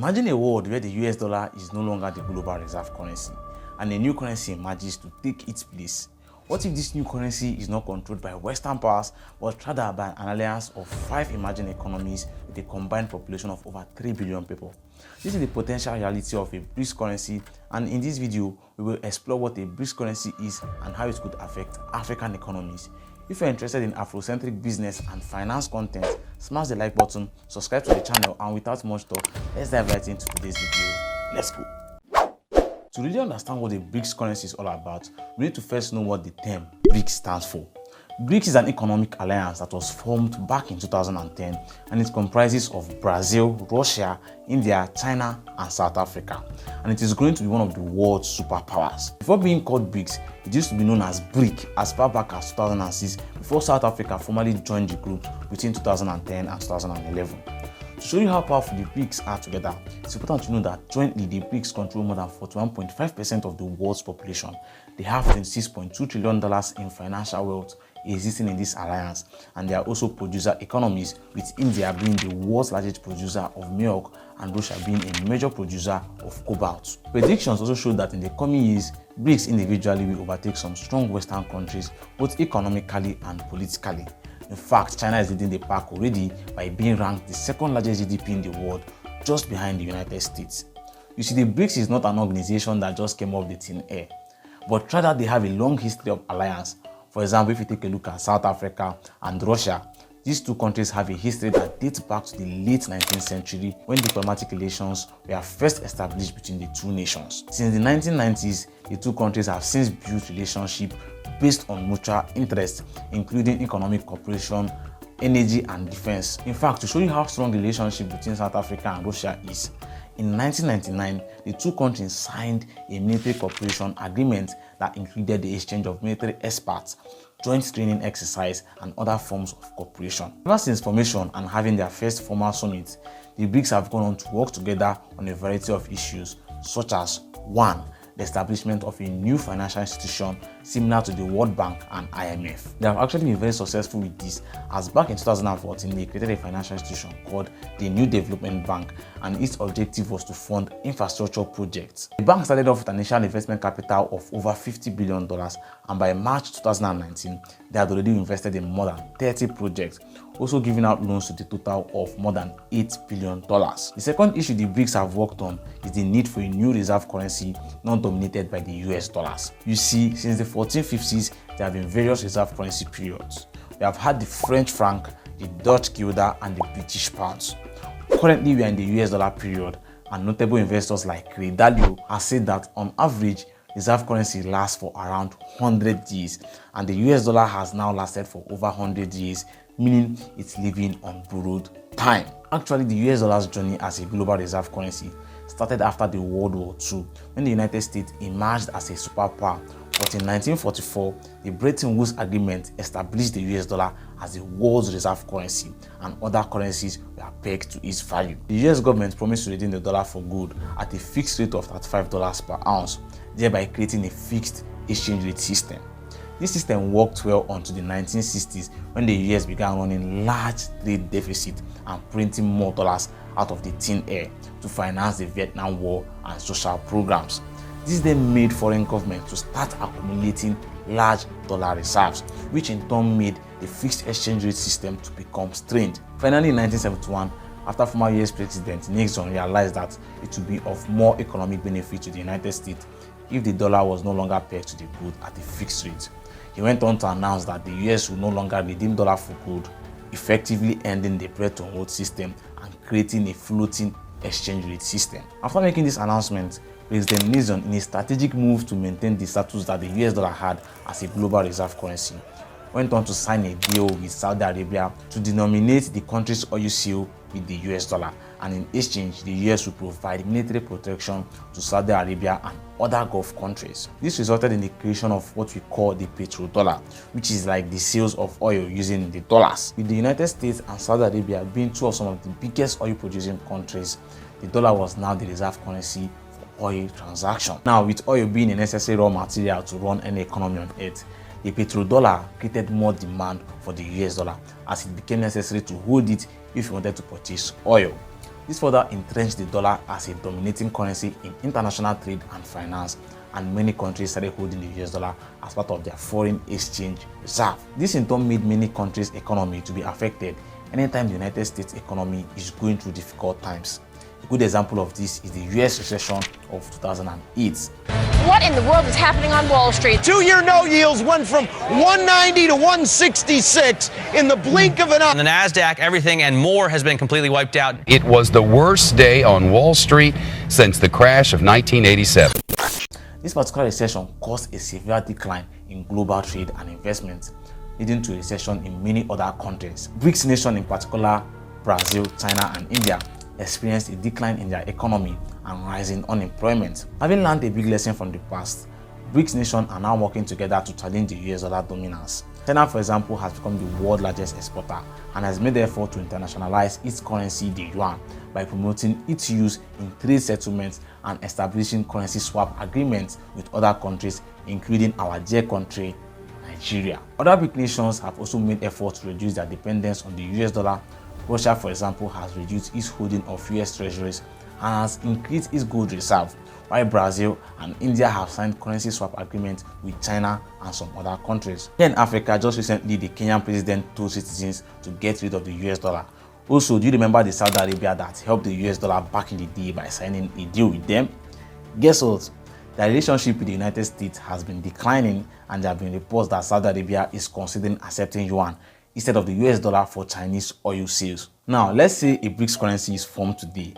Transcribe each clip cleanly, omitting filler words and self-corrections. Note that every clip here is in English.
Imagine a world where the US dollar is no longer the global reserve currency and a new currency emerges to take its place. What if this new currency is not controlled by Western powers but rather by an alliance of 5 emerging economies with a combined population of over 3 billion people? This is the potential reality of a Brics currency, and in this video we will explore what a Brics currency is and how it could affect African economies. If you're interested in Afrocentric business and finance content, smash the like button, subscribe to the channel, and without much talk, let's dive right into today's video. Let's go. To really understand what the Brics currency is all about, we need to first know what the term Brics stands for. Brics is an economic alliance that was formed back in 2010, and it comprises of Brazil, Russia, India, China, and South Africa. And it is going to be one of the world's superpowers. Before being called Brics, it used to be known as BRIC as far back as 2006, before South Africa formally joined the group between 2010 and 2011. To show you how powerful the BRICs are together, it's important to know that jointly the BRICs control more than 41.5% of the world's population. They have $26.2 trillion in financial wealth existing in this alliance, and they are also producer economies, with India being the world's largest producer of milk and Russia being a major producer of cobalt. Predictions also show that in the coming years, BRICs individually will overtake some strong Western countries, both economically and politically. In fact, China is leading the pack already by being ranked the second largest GDP in the world, just behind the United States. You see, the BRICs is not an organization that just came off the thin air, but rather they have a long history of alliance. For example, if you take a look at South Africa and Russia, these two countries have a history that dates back to the late 19th century, when diplomatic relations were first established between the two nations. Since the 1990s, the two countries have since built relationships based on mutual interests, including economic cooperation, energy, and defense. In fact, to show you how strong the relationship between South Africa and Russia is, in 1999, the two countries signed a military cooperation agreement that included the exchange of military experts, joint training exercise, and other forms of cooperation. Ever since formation and having their first formal summit, the BRICs have gone on to work together on a variety of issues, such as 1. The establishment of a new financial institution similar to the World Bank and IMF. They have actually been very successful with this, as back in 2014 they created a financial institution called the New Development Bank, and its objective was to fund infrastructure projects. The bank started off with an initial investment capital of over $50 billion, and by March 2019 they had already invested in more than 30 projects, also giving out loans to the total of more than $8 billion. The second issue the BRICs have worked on is the need for a new reserve currency not dominated by the US dollars. You see, since the 1450s, there have been various reserve currency periods. We have had the French franc, the Dutch guilder, and the British pounds. Currently, we are in the US dollar period, and notable investors like Ray Dalio have said that on average, reserve currency lasts for around 100 years, and the US dollar has now lasted for over 100 years, meaning it's living on borrowed time. Actually, the US dollar's journey as a global reserve currency started after the World War II, when the United States emerged as a superpower. But in 1944, the Bretton Woods Agreement established the US dollar as the world's reserve currency, and other currencies were pegged to its value. The US government promised to redeem the dollar for good at a fixed rate of $35 per ounce, thereby creating a fixed exchange rate system. This system worked well until the 1960s, when the US began running large trade deficits and printing more dollars out of the thin air to finance the Vietnam War and social programs. This then made foreign governments to start accumulating large dollar reserves, which in turn made the fixed exchange rate system to become strained. Finally, in 1971, after former US President Nixon realized that it would be of more economic benefit to the United States if the dollar was no longer pegged to the gold at a fixed rate, he went on to announce that the US would no longer redeem dollar for gold, effectively ending the Bretton Woods system and creating a floating exchange rate system. After making this announcement, President Nixon, in a strategic move to maintain the status that the US dollar had as a global reserve currency, went on to sign a deal with Saudi Arabia to denominate the country's oil sale with the US dollar, and in exchange, the US will provide military protection to Saudi Arabia and other Gulf countries. This resulted in the creation of what we call the petrodollar, which is like the sales of oil using the dollars. With the United States and Saudi Arabia being two of some of the biggest oil producing countries, the dollar was now the reserve currency for oil transactions. Now, with oil being a necessary raw material to run any economy on earth, the petrodollar created more demand for the US dollar, as it became necessary to hold it if you wanted to purchase oil. This further entrenched the dollar as a dominating currency in international trade and finance, and many countries started holding the US dollar as part of their foreign exchange reserve. This in turn made many countries' economy to be affected anytime the United States economy is going through difficult times. A good example of this is the US recession of 2008. What in the world is happening on Wall Street? 2-year note yields went from 190 to 166 in the blink of an eye. On the NASDAQ, everything and more has been completely wiped out. It was the worst day on Wall Street since the crash of 1987. This particular recession caused a severe decline in global trade and investment, leading to a recession in many other countries. BRICS nations, in particular Brazil, China, and India, experienced a decline in their economy and rising unemployment. Having learned a big lesson from the past, BRICS nations are now working together to challenge the US dollar dominance. China, for example, has become the world's largest exporter and has made the effort to internationalize its currency, the yuan, by promoting its use in trade settlements and establishing currency swap agreements with other countries, including our dear country, Nigeria. Other BRICS nations have also made efforts to reduce their dependence on the US dollar. Russia, for example, has reduced its holding of US treasuries and has increased its gold reserve, while Brazil and India have signed currency swap agreements with China and some other countries. Here in Africa, just recently, the Kenyan president told citizens to get rid of the US dollar. Also, do you remember the Saudi Arabia that helped the US dollar back in the day by signing a deal with them? Guess what? The relationship with the United States has been declining, and there have been reports that Saudi Arabia is considering accepting yuan instead of the US dollar for Chinese oil sales. Now, let's say a BRICS currency is formed today.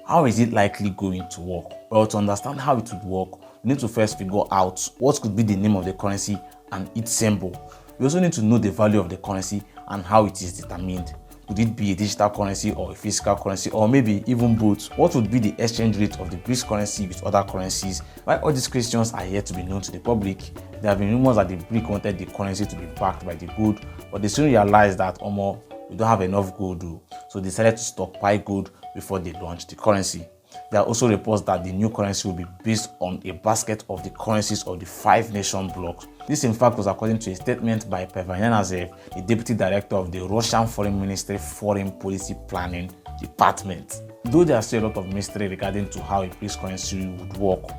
How is it likely going to work? Well, to understand how it would work, we need to first figure out what could be the name of the currency and its symbol. We also need to know the value of the currency and how it is determined. Would it be a digital currency or a physical currency, or maybe even both? What would be the exchange rate of the BRICS currency with other currencies? While all these questions are yet to be known to the public, there have been rumors that the BRIC wanted the currency to be backed by the gold, but they soon realized that we don't have enough gold, so they decided to stockpile gold before they launched the currency. There are also reports that the new currency will be based on a basket of the currencies of the 5 nation blocks. This in fact was according to a statement by Pavel Yanazev, the deputy director of the Russian Foreign Ministry Foreign Policy Planning Department. Though there are still a lot of mystery regarding to how a BRICS currency would work,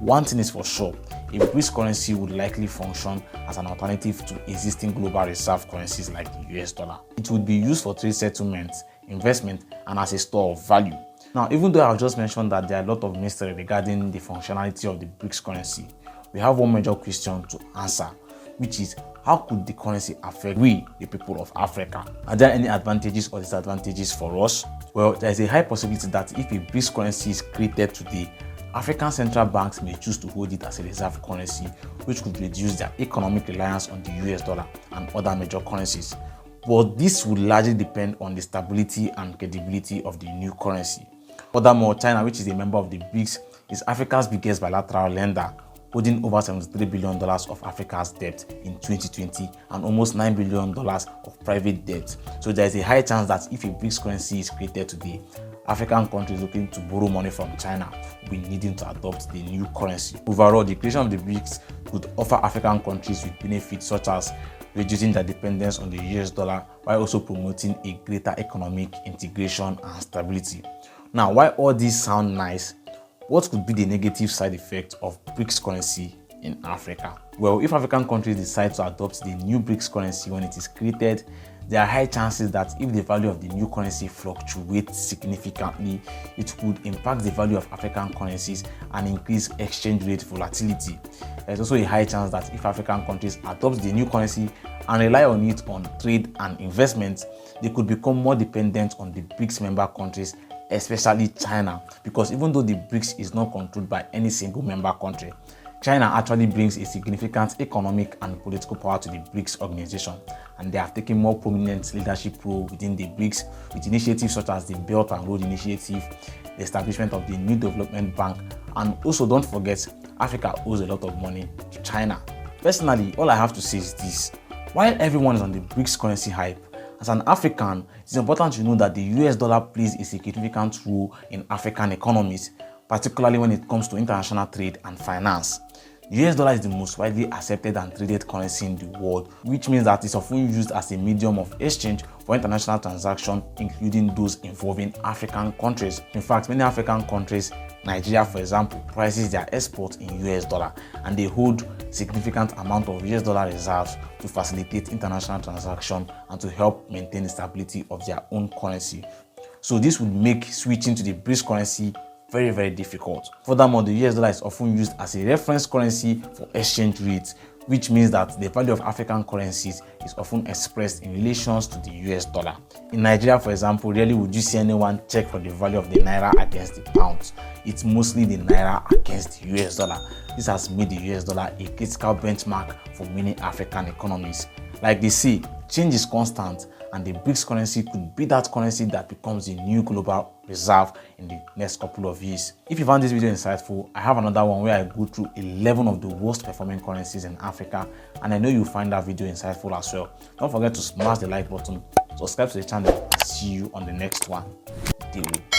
one thing is for sure: a BRICS currency would likely function as an alternative to existing global reserve currencies like the US dollar. It would be used for trade settlements, investment, and as a store of value. Now, even though I've just mentioned that there are a lot of mystery regarding the functionality of the BRICS currency, we have one major question to answer, which is how could the currency affect we, the people of Africa? Are there any advantages or disadvantages for us? Well, there is a high possibility that if a BRICS currency is created today, African central banks may choose to hold it as a reserve currency, which could reduce their economic reliance on the US dollar and other major currencies. But this would largely depend on the stability and credibility of the new currency. Furthermore, China, which is a member of the BRICS, is Africa's biggest bilateral lender, holding over $73 billion of Africa's debt in 2020 and almost $9 billion of private debt. So there is a high chance that if a BRICS currency is created today, African countries looking to borrow money from China will be needing to adopt the new currency. Overall, the creation of the BRICS could offer African countries with benefits such as reducing their dependence on the US dollar while also promoting a greater economic integration and stability. Now, while all these sound nice, what could be the negative side effect of BRICS currency in Africa? Well, if African countries decide to adopt the new BRICS currency when it is created, there are high chances that if the value of the new currency fluctuates significantly, it could impact the value of African currencies and increase exchange rate volatility. There is also a high chance that if African countries adopt the new currency and rely on it on trade and investment, they could become more dependent on the BRICS member countries, especially China, because even though the BRICS is not controlled by any single member country, China actually brings a significant economic and political power to the BRICS organization, and they have taken more prominent leadership role within the BRICS with initiatives such as the Belt and Road Initiative, the establishment of the New Development Bank, and also don't forget, Africa owes a lot of money to China. Personally, all I have to say is this: while everyone is on the BRICS currency hype, as an African, it's important to know that the US dollar plays a significant role in African economies, particularly when it comes to international trade and finance. The US dollar is the most widely accepted and traded currency in the world, which means that it's often used as a medium of exchange for international transactions, including those involving African countries. In fact, many African countries, Nigeria for example, prices their exports in US dollar, and they hold significant amount of US dollar reserves to facilitate international transactions and to help maintain the stability of their own currency. So this would make switching to the Brics currency very, very difficult. Furthermore, the US dollar is often used as a reference currency for exchange rates, which means that the value of African currencies is often expressed in relations to the US dollar. In Nigeria, for example, rarely would you see anyone check for the value of the naira against the pounds. It's mostly the naira against the US dollar. This has made the US dollar a critical benchmark for many African economies. Like they say, change is constant, and the Brics currency could be that currency that becomes the new global reserve in the next couple of years. If you found this video insightful, I have another one where I go through 11 of the worst performing currencies in Africa, and I know you'll find that video insightful as well. Don't forget to smash the like button, subscribe to the channel, and see you on the next one. Deal.